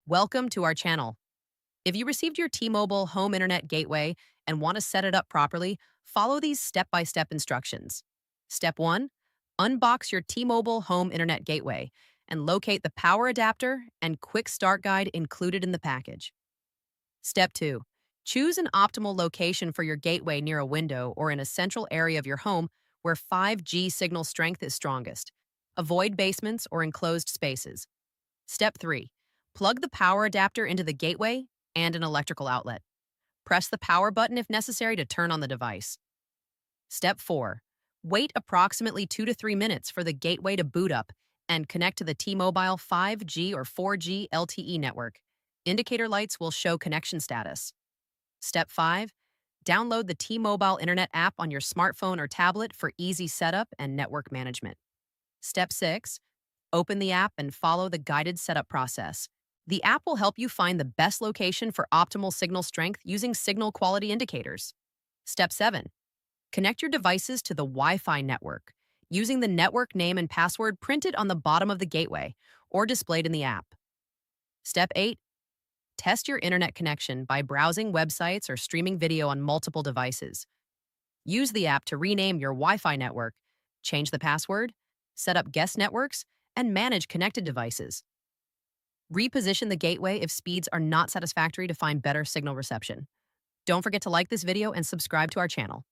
Welcome to our channel. If you received your T-Mobile home internet gateway and want to set it up properly, follow these step-by-step instructions. Step 1, unbox your T-Mobile home internet gateway and locate the power adapter and quick start guide included in the package. Step 2, choose an optimal location for your gateway near a window or in a central area of your home where 5G signal strength is strongest. Avoid basements or enclosed spaces. Step 3, plug the power adapter into the gateway and an electrical outlet. Press the power button if necessary to turn on the device. Step 4, wait approximately 2 to 3 minutes for the gateway to boot up and connect to the T-Mobile 5G or 4G LTE network. Indicator lights will show connection status. Step 5, download the T-Mobile Internet app on your smartphone or tablet for easy setup and network management. Step 6, open the app and follow the guided setup process. The app will help you find the best location for optimal signal strength using signal quality indicators. Step 7, connect your devices to the Wi-Fi network using the network name and password printed on the bottom of the gateway or displayed in the app. Step 8, test your internet connection by browsing websites or streaming video on multiple devices. Use the app to rename your Wi-Fi network, change the password, set up guest networks, and manage connected devices. Reposition the gateway if speeds are not satisfactory to find better signal reception. Don't forget to like this video and subscribe to our channel.